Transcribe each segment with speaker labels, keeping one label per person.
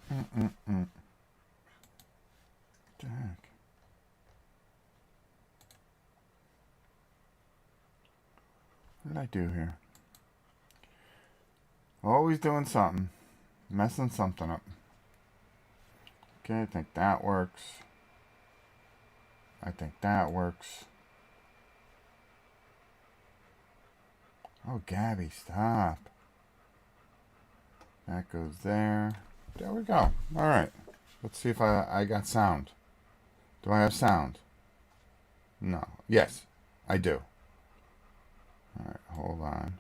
Speaker 1: the heck? What did I do here? Always doing something. Messing something up. Okay, I think that works. I think that works. Oh, Gabby, stop. That goes there. There we go. Alright. Let's see if I got sound. Do I have sound? No. Yes, I do. Alright, hold on.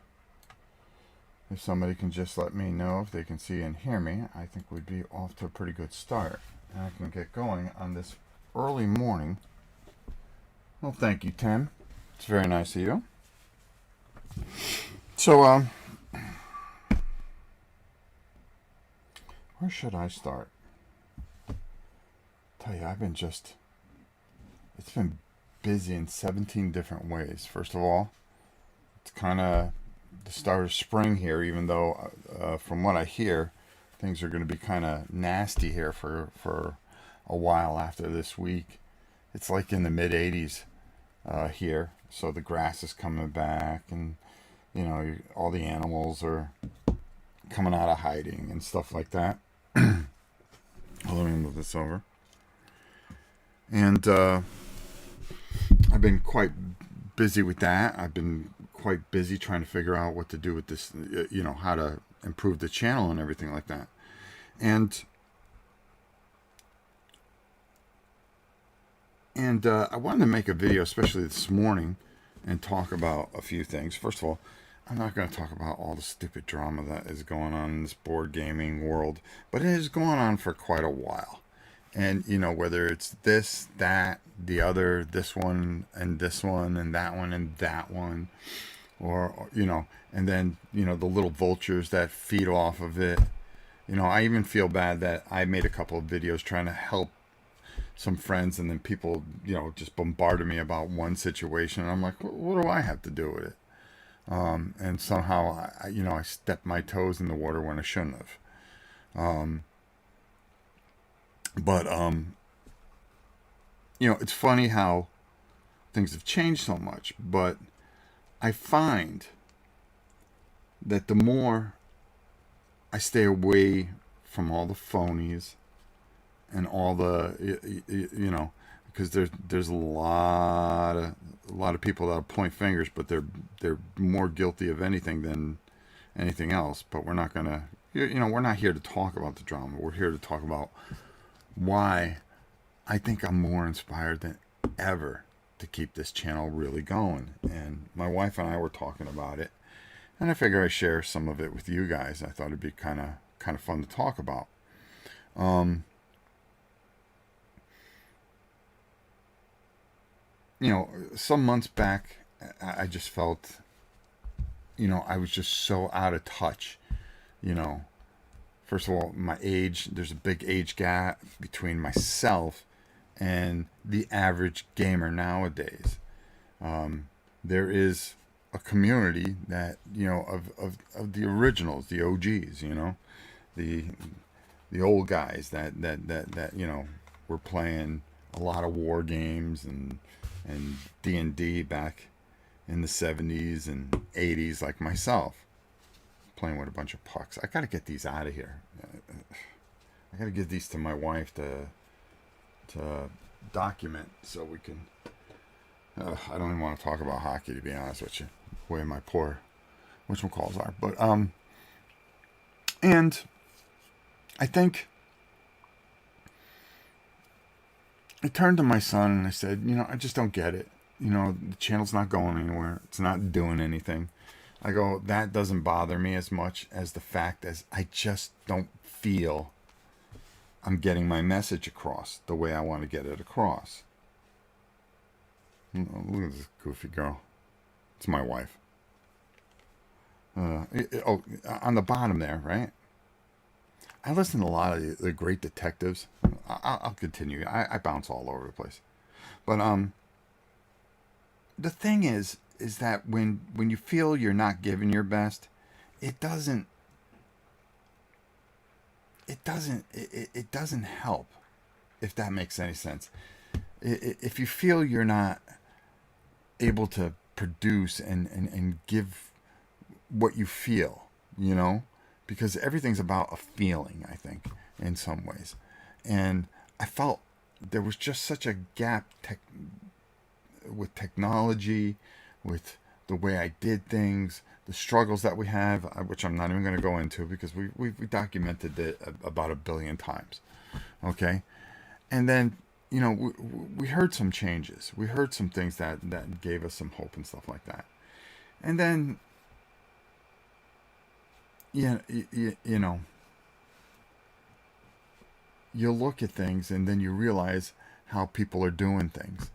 Speaker 1: If somebody can just let me know if they can see and hear me, I think we'd be off to a pretty good start. And I can get going on this early morning. Well, thank you, Tim. It's very nice of you. So, where should I start? Tell you, it's been busy in 17 different ways. First of all, it's kind of the start of spring here, even though, from what I hear, things are going to be kind of nasty here for a while after this week. It's like in the mid 80s here, so the grass is coming back, and all the animals are coming out of hiding and stuff like that. Let me move this over. And I've been quite busy with that. I've been quite busy trying to figure out what to do with this, how to improve the channel and everything like that. And I wanted to make a video, especially this morning, and talk about a few things. First of all, I'm not going to talk about all the stupid drama that is going on in this board gaming world, but it has gone on for quite a while. And, whether it's this, that, the other, this one, and that one, and that one, or, and then, the little vultures that feed off of it. I even feel bad that I made a couple of videos trying to help some friends, and then people, just bombarded me about one situation. And I'm like, what do I have to do with it? And somehow, I stepped my toes in the water when I shouldn't have. But it's funny how things have changed so much. But I find that the more I stay away from all the phonies and all the, because there's a lot of people that'll point fingers, but they're more guilty of anything than anything else. But we're not gonna, we're not here to talk about the drama. We're here to talk about why I think I'm more inspired than ever to keep this channel really going. And my wife and I were talking about it, and I figure I share some of it with you guys. I thought it'd be kind of fun to talk about. Some months back, I just felt, I was just so out of touch. First of all, my age, there's a big age gap between myself and the average gamer nowadays. There is a community that, of the originals, the OGs, the old guys that were playing a lot of war games and D&D back in the 70s and 80s, like myself, playing with a bunch of pucks. I gotta get these out of here. I gotta give these to my wife to document, so we can. I don't even want to talk about hockey, to be honest with you. The way my poor whatchamacalls are, but and I think I turned to my son and I said, I just don't get it. The channel's not going anywhere. It's not doing anything. I go, that doesn't bother me as much as the fact as I just don't feel I'm getting my message across the way I want to get it across. Look at this goofy girl. It's my wife. On the bottom there, right? I listen to a lot of the great detectives. I'll continue. I bounce all over the place. But the thing is that when you feel you're not giving your best, it doesn't it doesn't help, if that makes any sense. If you feel you're not able to produce and give what you feel, you know, because everything's about a feeling, I think, in some ways. And I felt there was just such a gap with technology, with the way I did things, the struggles that we have, which I'm not even going to go into because we documented it about a billion times. Okay. And then, you know, we heard some changes. We heard some things that gave us some hope and stuff like that. And then, you know, you look at things and then you realize how people are doing things.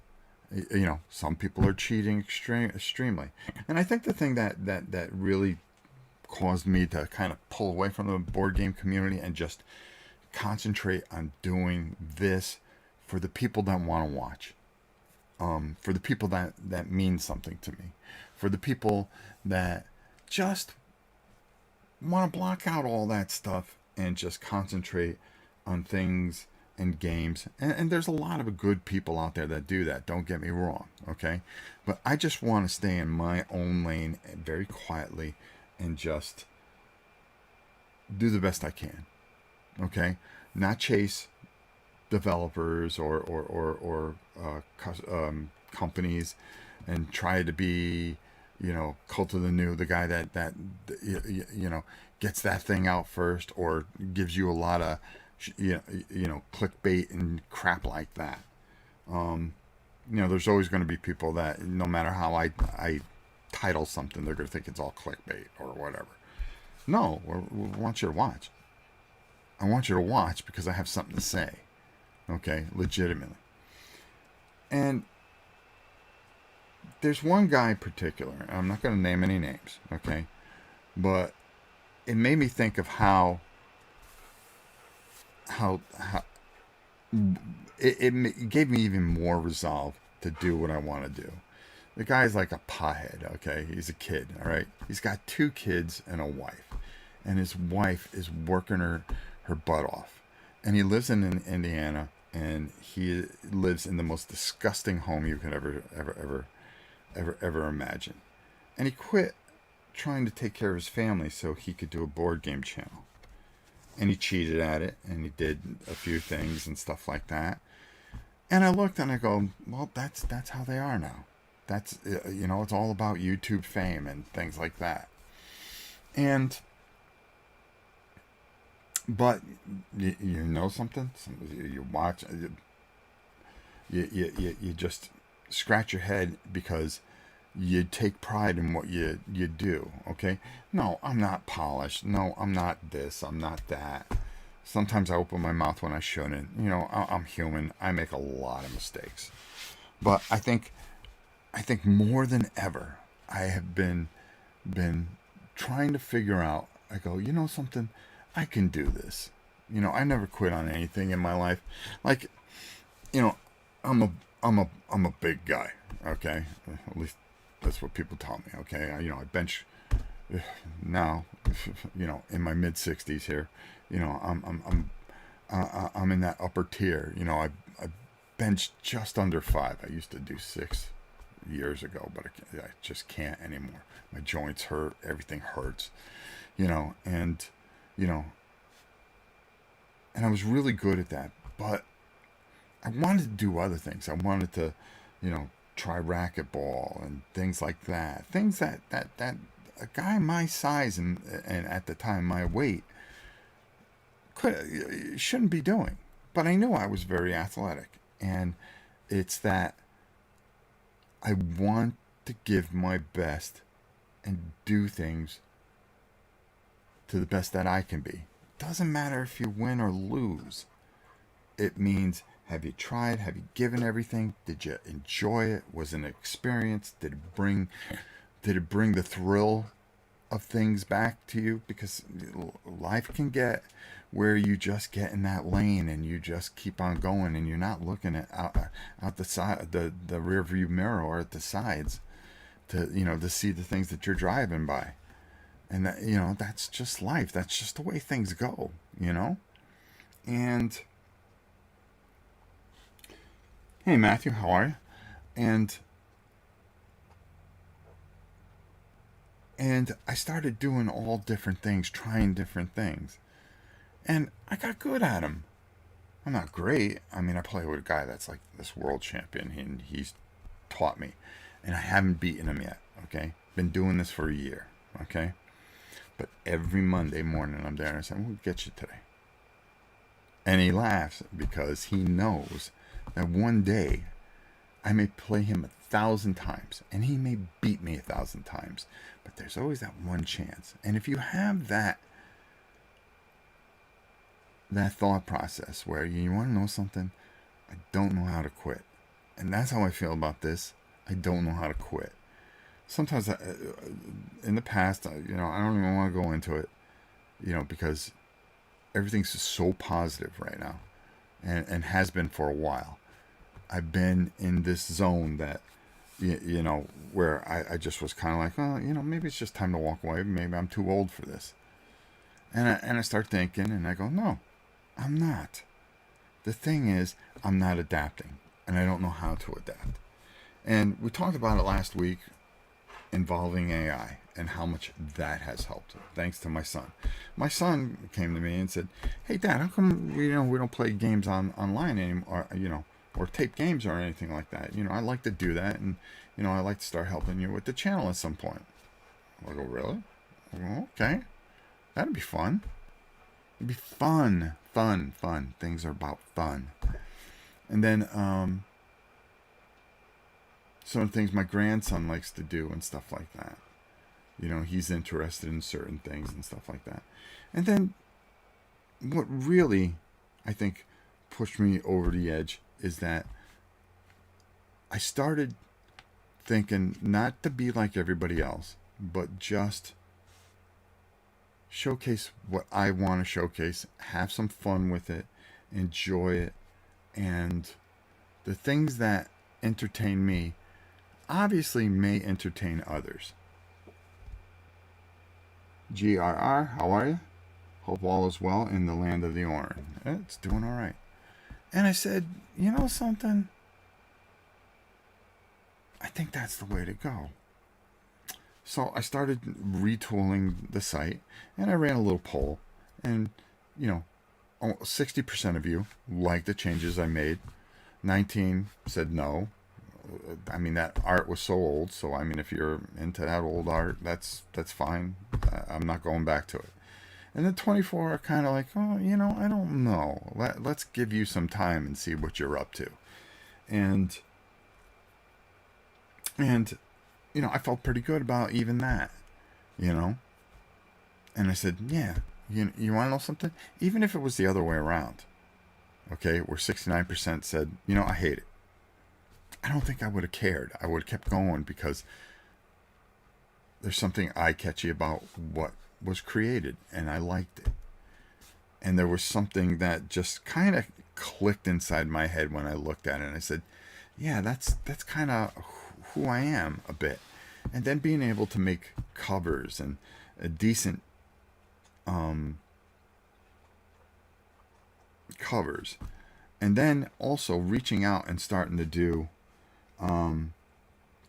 Speaker 1: You know, some people are cheating extremely. And I think the thing that really caused me to kind of pull away from the board game community and just concentrate on doing this for the people that want to watch, for the people that mean something to me, for the people that just want to block out all that stuff and just concentrate on things and games. And there's a lot of good people out there that do that, don't get me wrong, okay? But I just want to stay in my own lane very quietly and just do the best I can, okay? Not chase developers or companies and try to be, you know, cult of the new, the guy that you know, gets that thing out first or gives you a lot of you know clickbait and crap like that. You know, there's always going to be people that no matter how I title something, they're going to think it's all clickbait or whatever. No, we want you to watch. I want you to watch because I have something to say. Okay, legitimately. And there's one guy in particular. I'm not going to name any names. Okay, but it made me think of how it gave me even more resolve to do what I want to do. The guy's like a pothead, okay? He's a kid, all right? He's got 2 kids and a wife. And his wife is working her butt off. And he lives in Indiana, and he lives in the most disgusting home you could ever imagine. And he quit trying to take care of his family so he could do a board game channel. And he cheated at it, and he did a few things and stuff like that. And I looked and I go, well, that's how they are now. That's, you know, it's all about YouTube fame and things like that. And but you know something, you watch, you just scratch your head because you take pride in what you do. Okay, no, I'm not polished. No, I'm not this. I'm not that. Sometimes I open my mouth when I shouldn't. You know, I'm human. I make a lot of mistakes. But I think more than ever, I have been trying to figure out. I go, you know something, I can do this. You know, I never quit on anything in my life. Like, you know, I'm a big guy. Okay, at least that's what people tell me. Okay, you know, I bench now. You know, in my mid 60s here. You know, I'm in that upper tier. You know, I bench just under 5. I used to do 6 years ago, but I just can't anymore. My joints hurt. Everything hurts. You know, and you know, and I was really good at that, but I wanted to do other things. I wanted to, you know, try racquetball and things like that. Things that a guy my size and at the time my weight shouldn't be doing. But I knew I was very athletic, and it's that I want to give my best and do things to the best that I can be. Doesn't matter if you win or lose. It means, have you tried? Have you given everything? Did you enjoy it? Was it an experience? Did it bring the thrill of things back to you? Because life can get where you just get in that lane and you just keep on going and you're not looking at out the side, the rear view mirror or at the sides to, you know, to see the things that you're driving by. And that, you know, that's just life. That's just the way things go, you know? And hey, Matthew, how are you? And I started doing all different things, trying different things, and I got good at them. I'm not great. I mean, I play with a guy that's like this world champion, and he's taught me, and I haven't beaten him yet. Okay, been doing this for a year. Okay, but every Monday morning I'm there and I say, "We'll get you today," and he laughs because he knows that one day I may play him 1,000 times, and he may beat me 1,000 times, but there's always that one chance. And if you have that thought process where you want to know something, I don't know how to quit, and that's how I feel about this. I don't know how to quit. Sometimes, in the past, I don't even want to go into it, because everything's just so positive right now, and has been for a while. I've been in this zone that, where I just was kind of like, oh, maybe it's just time to walk away. Maybe I'm too old for this. And I start thinking, and I go, no, I'm not. The thing is, I'm not adapting, and I don't know how to adapt. And we talked about it last week involving AI and how much that has helped, thanks to my son. My son came to me and said, hey, Dad, how come we don't play games online anymore, or tape games or anything like that? I like to do that, and, I like to start helping you with the channel at some point. I go, really? I go, okay. That'd be fun. It'd be fun. Things are about fun. And then, some things my grandson likes to do and stuff like that. He's interested in certain things and stuff like that. And then what really, I think, pushed me over the edge is that I started thinking not to be like everybody else, but just showcase what I want to showcase, have some fun with it, enjoy it, and the things that entertain me obviously may entertain others. GRR, how are you? Hope all is well in the land of the orange. It's doing all right. And I said, you know something? I think that's the way to go. So I started retooling the site, and I ran a little poll, and 60% of you liked the changes I made. 19 said no. I mean, that art was so old, so I mean, if you're into that old art, that's fine. I'm not going back to it. And then 24 are kind of like, oh, I don't know. Let's give you some time and see what you're up to. And I felt pretty good about even that, And I said, yeah, you want to know something? Even if it was the other way around, okay, where 69% said, I hate it, I don't think I would have cared. I would have kept going because there's something eye-catchy about what was created, and I liked it. And there was something that just kind of clicked inside my head when I looked at it, and I said, yeah, that's kind of who I am a bit. And then being able to make covers and a decent covers, and then also reaching out and starting to do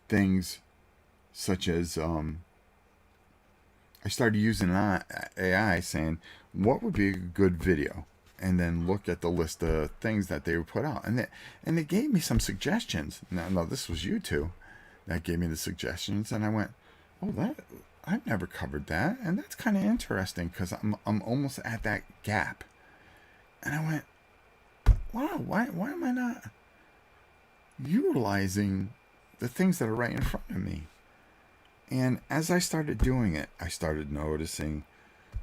Speaker 1: things such as I started using AI, saying what would be a good video, and then look at the list of things that they would put out, and they gave me some suggestions. Now this was you two that gave me the suggestions, and I went, oh, that I've never covered that, and that's kind of interesting because I'm almost at that gap, and I went, wow, why am I not utilizing the things that are right in front of me? And as I started doing it, I started noticing,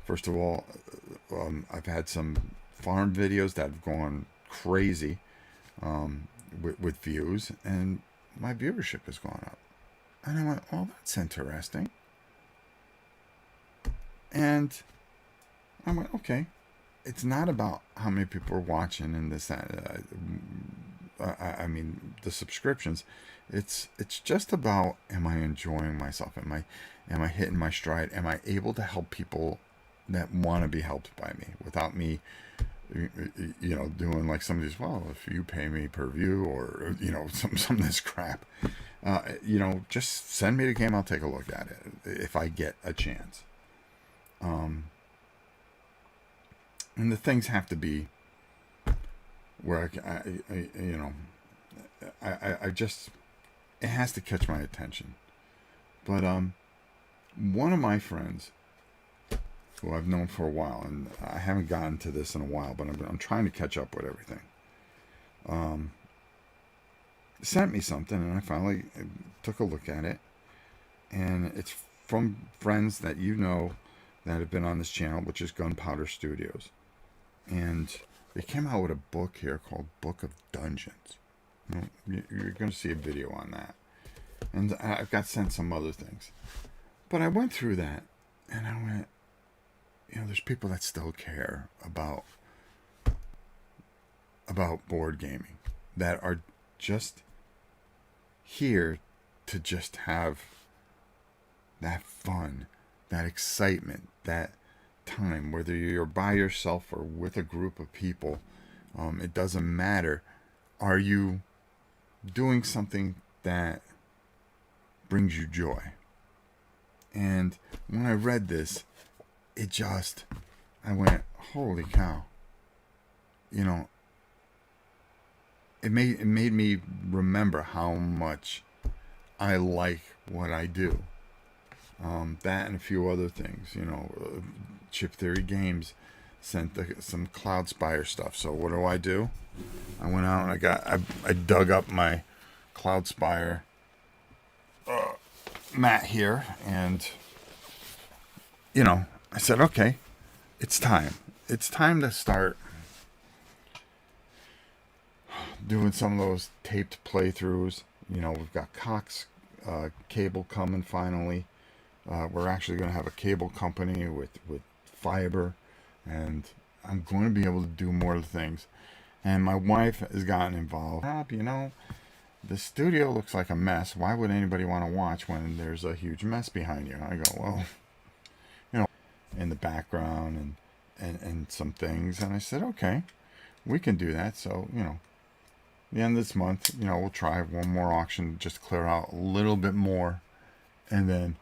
Speaker 1: first of all, I've had some farm videos that have gone crazy with views, and my viewership has gone up. And I went, oh, that's interesting. And I went, okay, it's not about how many people are watching and this, that. I mean, the subscriptions. It's just about, am I enjoying myself? Am I hitting my stride? Am I able to help people that want to be helped by me without me doing like somebody's, well, if you pay me per view, or some of this crap, just send me the game. I'll take a look at it if I get a chance. And the things have to be where I just, it has to catch my attention. But one of my friends, who I've known for a while, and I haven't gotten to this in a while, but I'm trying to catch up with everything, sent me something, and I finally took a look at it, and it's from friends that that have been on this channel, which is Gunpowder Studios, and they came out with a book here called Book of Dungeons. You're going to see a video on that, and I've got sent some other things, but I went through that, and I went, there's people that still care about board gaming, that are just here to just have that fun, that excitement, that time, whether you're by yourself or with a group of people. It doesn't matter. Are you doing something that brings you joy? And when I read this, I went, holy cow. It made me remember how much I like what I do. That and a few other things. Chip Theory Games sent some Cloud Spire stuff. So what do? I went out and I dug up my Cloud Spire mat here, and I said, okay, it's time. It's time to start doing some of those taped playthroughs. We've got Cox cable coming finally. We're actually going to have a cable company with fiber, and I'm going to be able to do more things. And my wife has gotten involved. The studio looks like a mess. Why would anybody want to watch when there's a huge mess behind you? I go, well, in the background and some things. And I said, okay, we can do that. So, the end of this month, we'll try one more auction, just clear out a little bit more. And then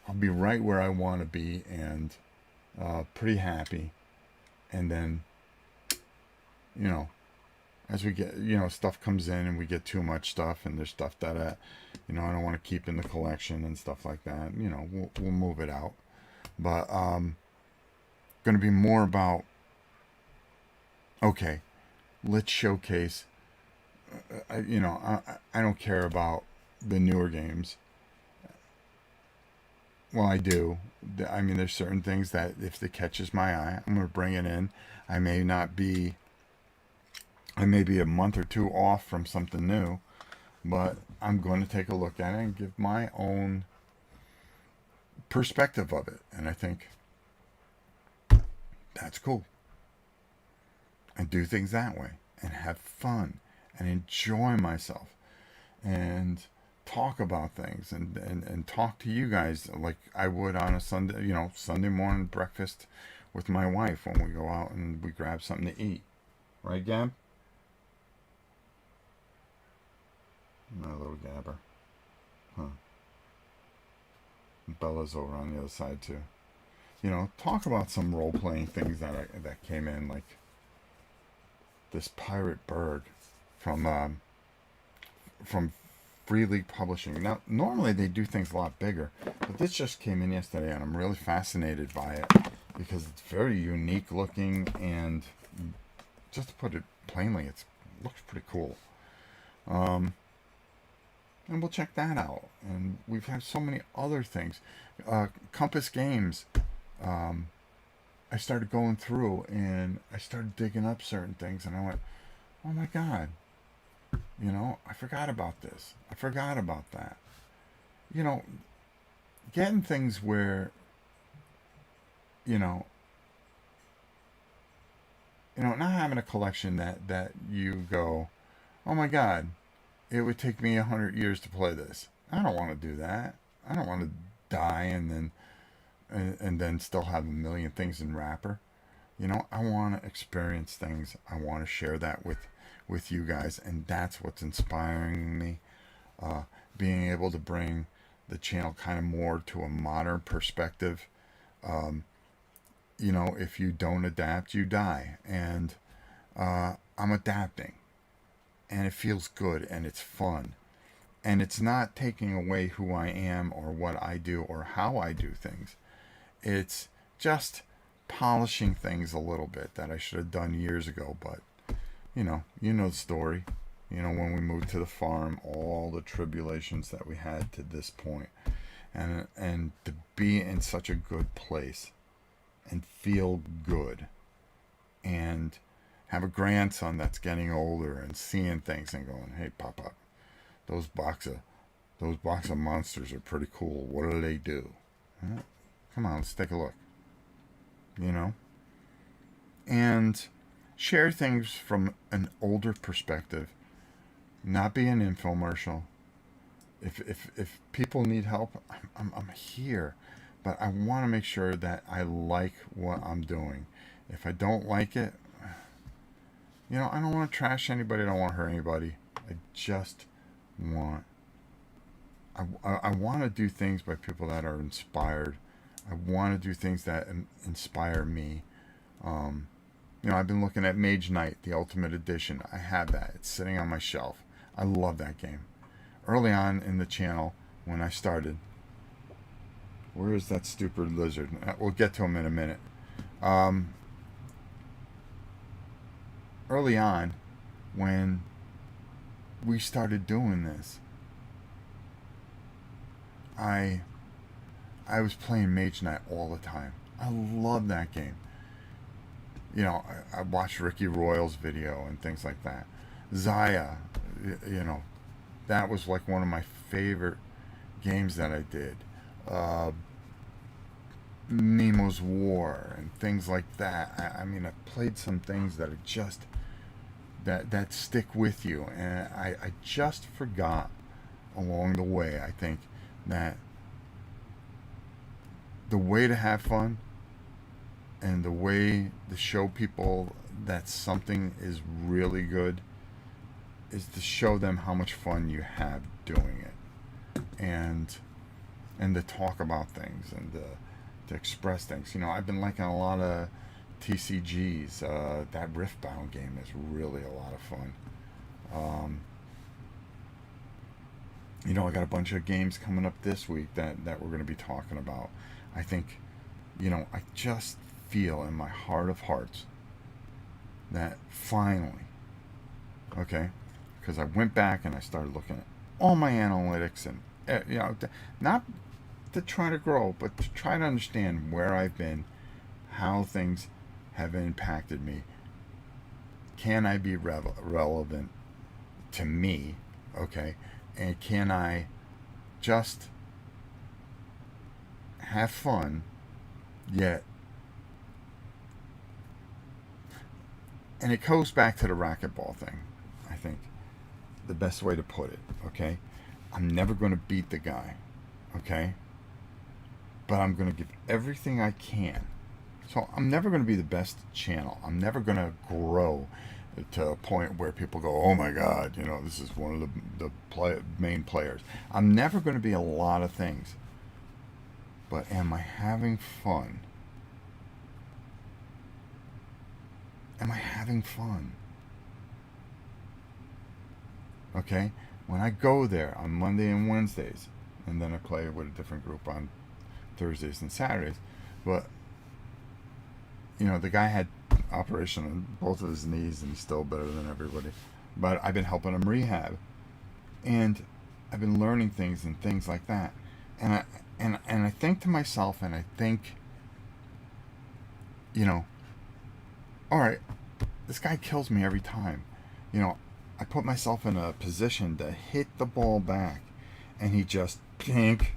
Speaker 1: I'll be right where I want to be, and pretty happy. And then, as we get, stuff comes in and we get too much stuff, and there's stuff that, I don't want to keep in the collection and stuff like that, we'll move it out. But going to be more about, okay, let's showcase. I don't care about the newer games. Well, I do. There's certain things that if it catches my eye, I'm going to bring it in. I may be a month or two off from something new, but I'm going to take a look at it and give my own perspective of it. And I think that's cool. And do things that way and have fun and enjoy myself and talk about things and talk to you guys like I would on a Sunday, Sunday morning breakfast with my wife when we go out and we grab something to eat. Right, Gab? My little Gabber. Huh. Bella's over on the other side too. Talk about some role-playing things that came in, like this Pirate Berg from Free League Publishing. Now, normally they do things a lot bigger, but this just came in yesterday, and I'm really fascinated by it because it's very unique looking, and just to put it plainly, it looks pretty cool. And we'll check that out. And we've had so many other things. Compass Games. I started going through and I started digging up certain things, and I went, oh my God, I forgot about this. I forgot about that. Getting things where, not having a collection that you go, oh my God, it would take me 100 years to play this. I don't want to do that. I don't want to die and then still have a million things in wrapper. I want to experience things. I want to share that with you guys, and that's what's inspiring me. Uh, Being able to bring the channel kind of more to a modern perspective. Um, if you don't adapt, you die, and I'm adapting, and it feels good, and it's fun, and it's not taking away who I am or what I do or how I do things. It's just polishing things a little bit that I should have done years ago. But the story. When we moved to the farm, all the tribulations that we had to this point, and to be in such a good place and feel good, and have a grandson that's getting older and seeing things and going, "Hey, Pop, those box of monsters are pretty cool. What do they do? Huh? Come on, let's take a look." You know, and share things from an older perspective, not be an infomercial. If people need help, I'm here, but I want to make sure that I like what I'm doing. If I don't like it, I don't want to trash anybody. I don't want to hurt anybody. I just want. I want to do things by people that are inspired. I want to do things that inspire me. I've been looking at Mage Knight, the Ultimate Edition. I have that. It's sitting on my shelf. I love that game. Early on in the channel, when I started, where is that stupid lizard? We'll get to him in a minute. Early on, when we started doing this, I was playing Mage Knight all the time. I love that game. I watched Ricky Royale's video and things like that. Zaya, that was like one of my favorite games that I did. Nemo's War and things like that. I mean, I played some things that are just that stick with you, and I just forgot along the way. I think that the way to have fun and the way to show people that something is really good is to show them how much fun you have doing it, and to talk about things, and to express things. I've been liking a lot of TCGs. That Riftbound game is really a lot of fun. I got a bunch of games coming up this week that we're going to be talking about. I think, I just feel in my heart of hearts that finally, okay, because I went back and I started looking at all my analytics, and not to try to grow, but to try to understand where I've been, how things have impacted me. Can I be relevant to me? Okay, and can I just have fun yet? And it goes back to the racquetball thing, I think. The best way to put it, okay? I'm never going to beat the guy, okay? But I'm going to give everything I can. So I'm never going to be the best channel. I'm never going to grow to a point where people go, "Oh my God, this is one of the main players." I'm never going to be a lot of things. But am I having fun? Am I having fun? Okay? When I go there on Monday and Wednesdays, and then I play with a different group on Thursdays and Saturdays, but the guy had operation on both of his knees, and he's still better than everybody. But I've been helping him rehab, and I've been learning things and things like that. And I think to myself, and I think, all right, this guy kills me every time. I put myself in a position to hit the ball back, and he just pink.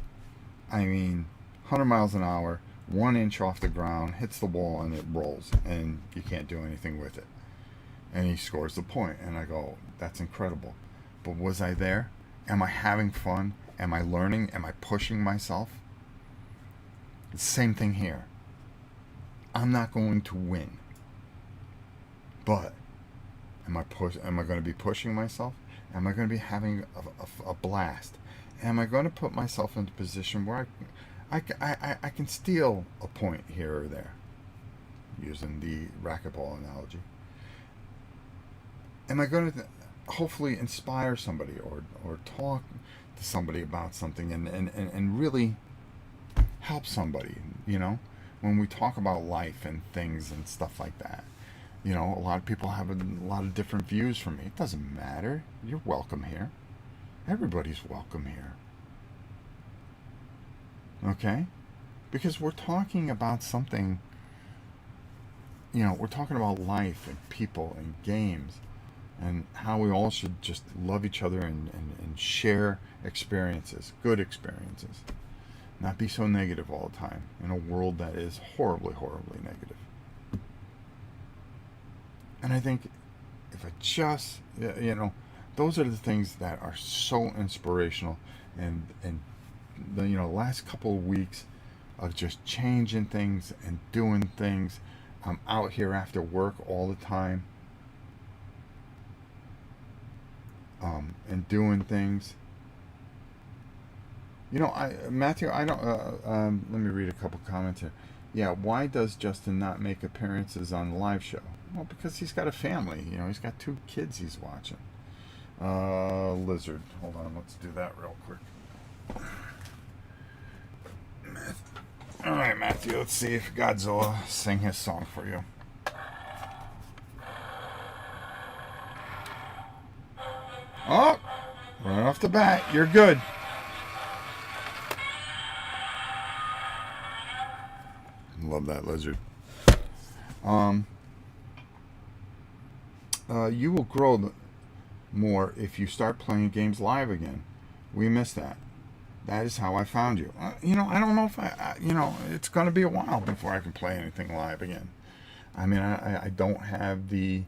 Speaker 1: 100 miles an hour, 1 inch off the ground, hits the ball, and it rolls, and you can't do anything with it. And he scores the point, and I go, "That's incredible." But was I there? Am I having fun? Am I learning? Am I pushing myself? It's the same thing here. I'm not going to win. But am I going to be pushing myself? Am I going to be having a blast? Am I going to put myself in a position where I can steal a point here or there, using the racquetball analogy? Am I going to hopefully inspire somebody, or talk to somebody about something, and really help somebody, when we talk about life and things and stuff like that? A lot of people have a lot of different views from me. It doesn't matter. You're welcome here. Everybody's welcome here. Okay? Because we're talking about something, we're talking about life and people and games, and how we all should just love each other, and share experiences, good experiences. Not be so negative all the time in a world that is horribly, horribly negative. And I think if I just, those are the things that are so inspirational. And the last couple of weeks of just changing things and doing things. I'm out here after work all the time, and doing things. Matthew, I don't. Let me read a couple comments here. Yeah, why does Justin not make appearances on the live show? Well, because he's got a family. He's got 2 kids he's watching. Lizard. Hold on, let's do that real quick. All right, Matthew, let's see if Godzilla sing his song for you. Oh, right off the bat, you're good. Love that, Lizard. You will grow more if you start playing games live again. We miss that. That is how I found you. I don't know if it's going to be a while before I can play anything live again. I mean, I don't have the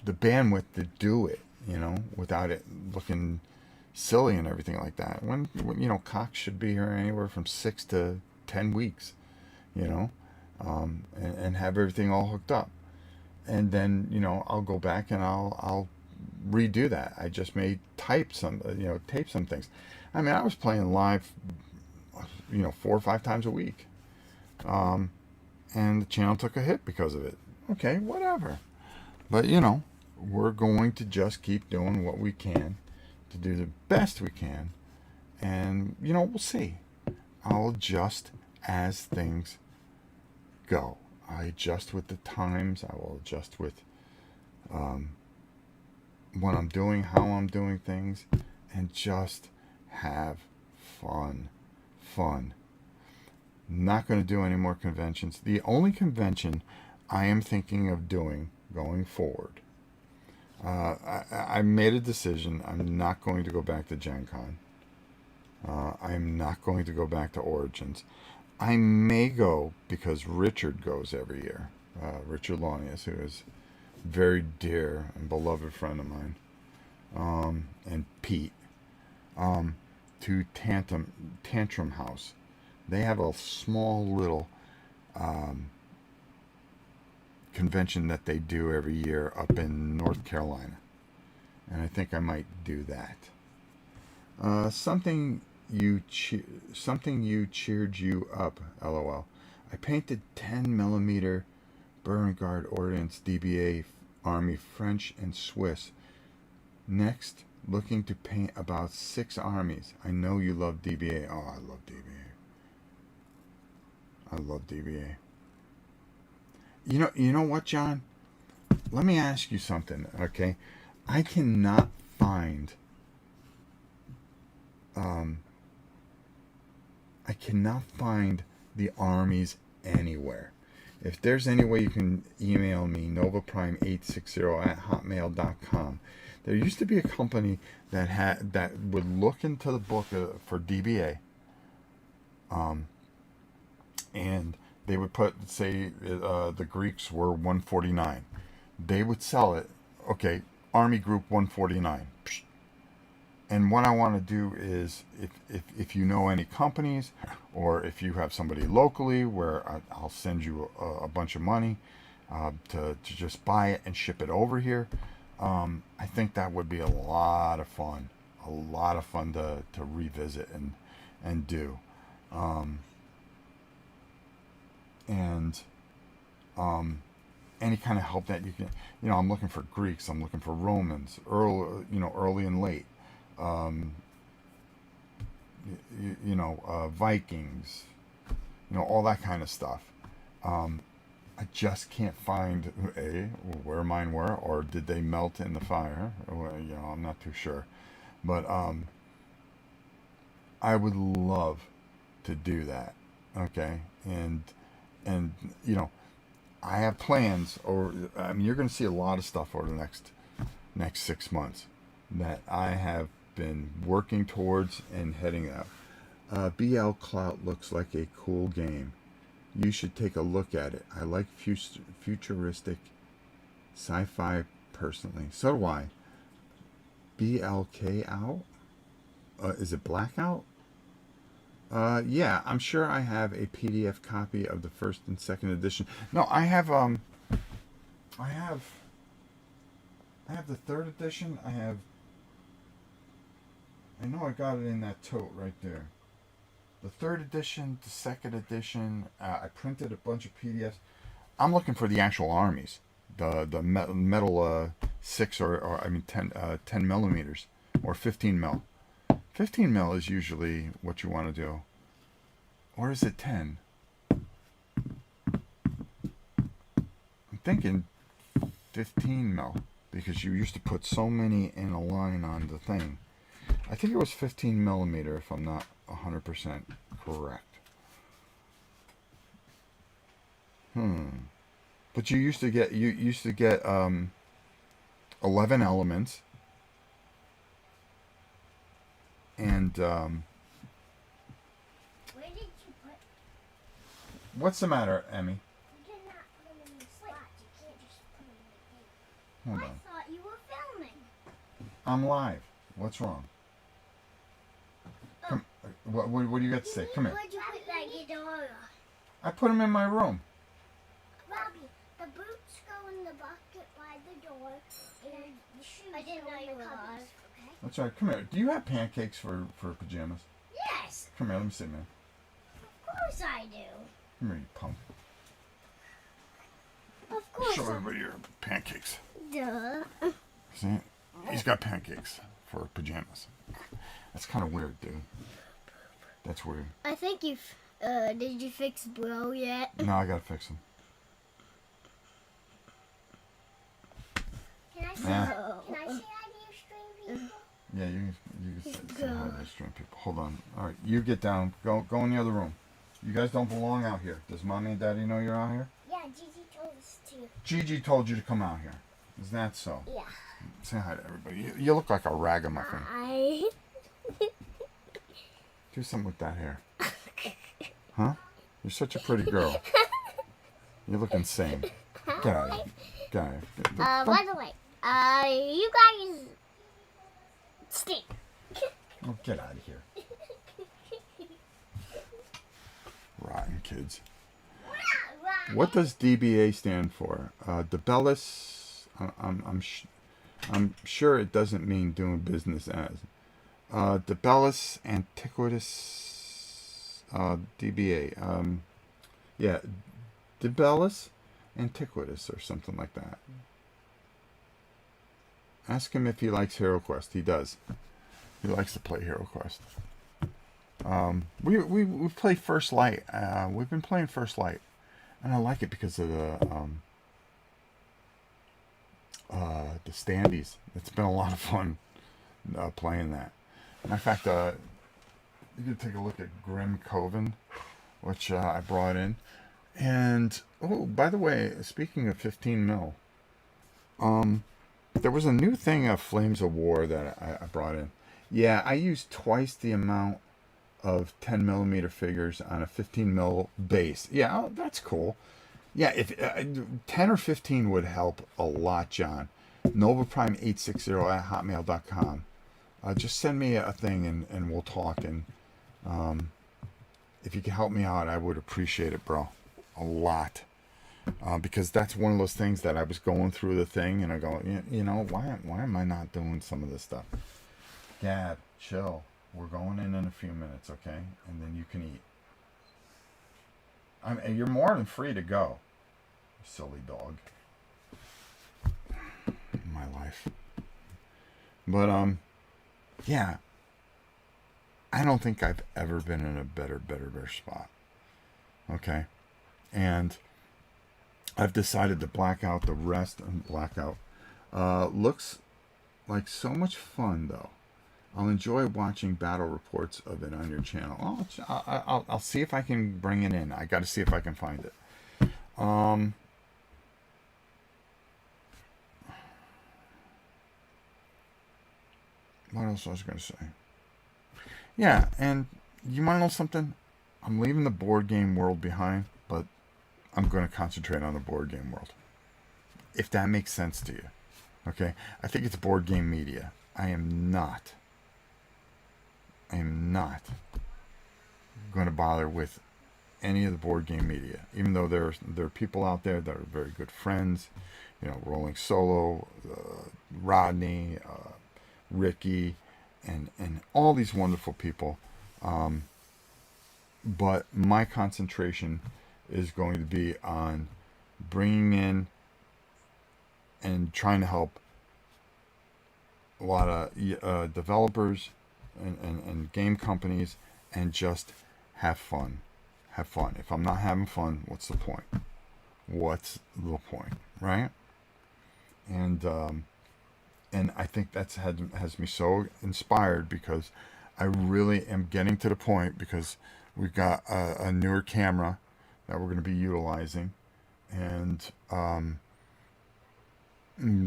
Speaker 1: bandwidth to do it, without it looking silly and everything like that. When Cox should be here anywhere from 6 to 10 weeks, and have everything all hooked up. And then, I'll go back and I'll redo that. I just may tape some things. I mean, I was playing live, 4 or 5 times a week. And the channel took a hit because of it. Okay, whatever. But, we're going to just keep doing what we can to do the best we can. And, we'll see. I'll adjust as things go. I adjust with the times. I will adjust with what I'm doing, how I'm doing things, and just have fun. Not going to do any more conventions. The only convention I am thinking of doing going forward, I made a decision. I'm not going to go back to Gen Con. I'm not going to go back to Origins. I may go because Richard goes every year. Richard Launius, who is a very dear and beloved friend of mine, and Pete, to Tantrum House. They have a small little convention that they do every year up in North Carolina, and I think I might do that. Something you cheered you up, LOL. I painted 10mm Berengard Ordnance DBA Army French and Swiss. Next, looking to paint about 6 armies. I know you love DBA. Oh, I love DBA. I love DBA. You know what, John? Let me ask you something, okay? I cannot find the armies anywhere. If there's any way you can email me, novaprime860@hotmail.com. There used to be a company that would look into the book for DBA, and they would say the Greeks were 149. They would sell it. Okay, Army Group 149. And what I want to do is, if you know any companies, or if you have somebody locally where I'll send you a bunch of money, to just buy it and ship it over here. I think that would be a lot of fun. A lot of fun to revisit and do. And any kind of help that you can, I'm looking for Greeks, I'm looking for Romans, early and late, Vikings, all that kind of stuff. I just can't find where mine were, or did they melt in the fire? I'm not too sure, but I would love to do that. Okay, and I have plans, you're going to see a lot of stuff over the next 6 months that I have been working towards and heading out. BL Clout looks like a cool game. You should take a look at it. I like futuristic sci-fi personally. So do I. BLK out? Is it Blackout? Yeah, I'm sure I have a PDF copy of the first and second edition. No, I have the third edition. I know I got it in that tote right there. The third edition, the second edition. I printed a bunch of PDFs. I'm looking for the actual armies, the metal 6 or 10 millimeters or 15 mil. 15 mil is usually what you want to do. Or is it 10? I'm thinking 15 mil because you used to put so many in a line on the thing. I think it was 15 millimeter if I'm not 100% correct. But you used to get 11 elements. And
Speaker 2: where did you put?
Speaker 1: What's the matter, Emmy?
Speaker 2: You cannot put them in the slots. You can't just put them in the
Speaker 1: Hold
Speaker 2: thing.
Speaker 1: on.
Speaker 2: I thought you were filming.
Speaker 1: I'm live. What's wrong? Come. What do you got to say? Come here.
Speaker 2: Where'd you put that guitar?
Speaker 1: I put them in my room.
Speaker 2: Robbie, the boots go in the bucket by the door, and the shoes go in the cupboards. Okay.
Speaker 1: That's right. Come here. Do you have pancakes for pajamas?
Speaker 2: Yes,
Speaker 1: Come here. Let me see, man.
Speaker 2: of course I do.
Speaker 1: Come here, you punk.
Speaker 2: Of course.
Speaker 1: Show everybody your pancakes.
Speaker 2: Duh.
Speaker 1: See? He's got pancakes for pajamas. That's kind of weird, dude. That's weird.
Speaker 2: I think you've. Did you fix Bro yet?
Speaker 1: No, I gotta fix them.
Speaker 2: Can I see?
Speaker 1: Yeah.
Speaker 2: Can I say hi to you, stream people?
Speaker 1: Yeah, you can say hi to the stream people. Hold on. All right, you get down. Go in the other room. You guys don't belong out here. Does Mommy and Daddy know you're out here?
Speaker 2: Yeah, Gigi told us to.
Speaker 1: Gigi told you to come out here. Is that so?
Speaker 2: Yeah.
Speaker 1: Say hi to everybody. You look like a ragamuffin.
Speaker 2: Hi.
Speaker 1: Do something with that hair. Huh? You're such a pretty girl. You look insane. Get out of here. Get out of here.
Speaker 2: By the way, you guys stink.
Speaker 1: Oh, get out of here. Rotten kids. What does DBA stand for? DeBellis. I'm sure it doesn't mean doing business as. DeBellis Antiquitas. DBA. Yeah, DeBellis Antiquitas or something like that. Ask him if he likes HeroQuest. He does. He likes to play HeroQuest. We play First Light. We've been playing First Light, and I like it because of the standees. It's been a lot of fun playing that. Matter of fact, you can take a look at Grim Coven, which I brought in. And oh, by the way, speaking of 15 mil, there was a new thing of Flames of War that I brought in. Yeah, I used twice the amount of 10 millimeter figures on a 15 mil base. Yeah, that's cool. Yeah, if 10 or 15 would help a lot, John. NovaPrime860@hotmail.com. Just send me a thing and we'll talk. And if you can help me out, I would appreciate it, bro. A lot. because that's one of those things that I was going through the thing, and I go, you know, why am I not doing some of this stuff? Dad, chill. We're going in a few minutes, okay? And then you can eat. You're more than free to go, you silly dog. My life. But yeah, I don't think I've ever been in a better spot. Okay, and I've decided to black out the rest and blackout. Looks like so much fun though. I'll enjoy watching battle reports of it on your channel. I'll see if I can bring it in. I got to see if I can find it. What else was I going to say? Yeah, and you want to know something? I'm leaving the board game world behind, but I'm going to concentrate on the board game world. If that makes sense to you. Okay? I think it's board game media. I am not going to bother with any of the board game media, even though there are people out there that are very good friends, you know, Rolling Solo, Rodney, Ricky, and all these wonderful people. But my concentration is going to be on bringing in and trying to help a lot of developers and game companies, and just have fun. Have fun. If I'm not having fun, what's the point? What's the point, right? And I think that's has me so inspired, because I really am getting to the point, because we've got a newer camera that we're going to be utilizing, and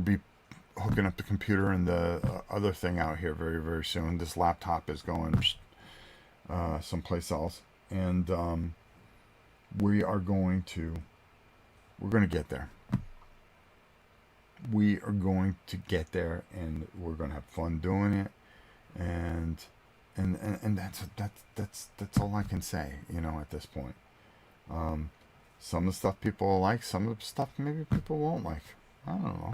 Speaker 1: be hooking up the computer and the other thing out here very, very soon. This laptop is going someplace else, and we're going to get there. We are going to get there, and we're going to have fun doing it, and that's all I can say, you know, at this point. Some of the stuff people will like, some of the stuff maybe people won't like. I don't know.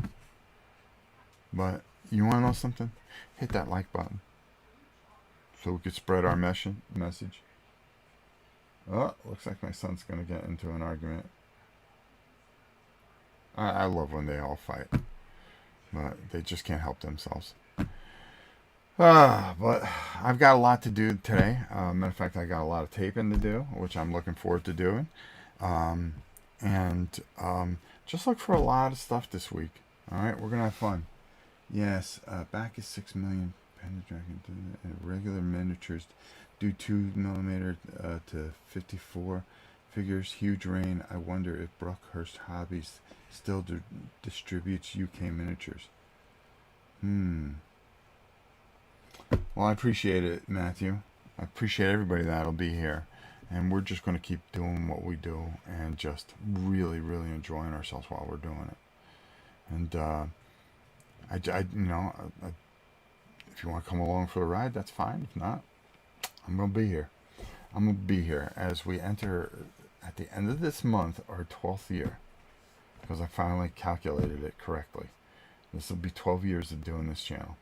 Speaker 1: But you want to know something? Hit that like button so we can spread our message. Oh, looks like my son's going to get into an argument. I love when they all fight, but they just can't help themselves. But I've got a lot to do today. Matter of fact, I got a lot of taping to do, which I'm looking forward to doing. And just look for a lot of stuff this week. All right, we're going to have fun. Yes, back is 6 million. Pendragon regular miniatures do 2mm to 54 figures. Huge rain. I wonder if Brookhurst Hobbies still distributes UK miniatures. Well, I appreciate it, Matthew. I appreciate everybody that'll be here, and we're just going to keep doing what we do, and just really, really enjoying ourselves while we're doing it. And if you want to come along for the ride, that's fine. If not, I'm going to be here. I'm going to be here as we enter, at the end of this month, our 12th year, because I finally calculated it correctly. This will be 12 years of doing this channel.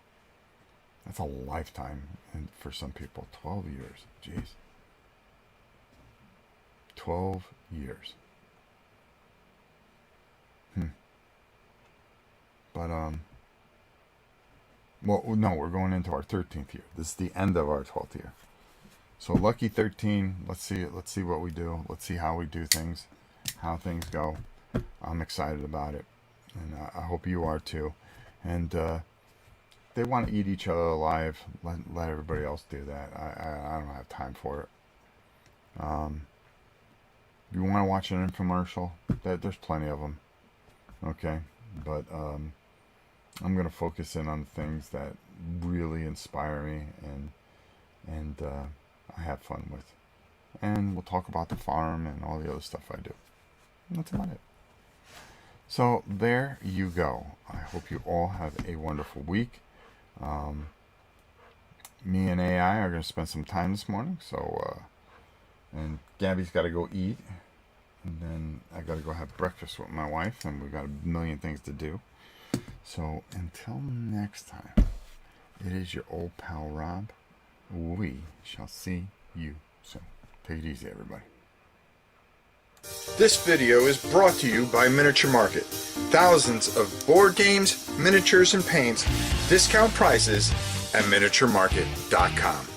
Speaker 1: That's a lifetime for some people. 12 years. Jeez. 12 years. But, well, no, we're going into our 13th year. This is the end of our 12th year. So lucky 13. Let's see what we do. Let's see how we do things, how things go. I'm excited about it, and I hope you are too. And they want to eat each other alive. Let everybody else do that. I don't have time for it. If you want to watch an infomercial, there's plenty of them. Okay, but I'm going to focus in on the things that really inspire me and I have fun with. And we'll talk about the farm and all the other stuff I do. And that's about it. So there you go. I hope you all have a wonderful week. Me and AI are going to spend some time this morning. So, and Gabby's got to go eat. And then I gotta go have breakfast with my wife, and we've got a million things to do. So until next time, it is your old pal Rob. We shall see you soon. Take it easy, everybody. This video is brought to you by Miniature Market. Thousands of board games, miniatures, and paints, discount prices at miniaturemarket.com.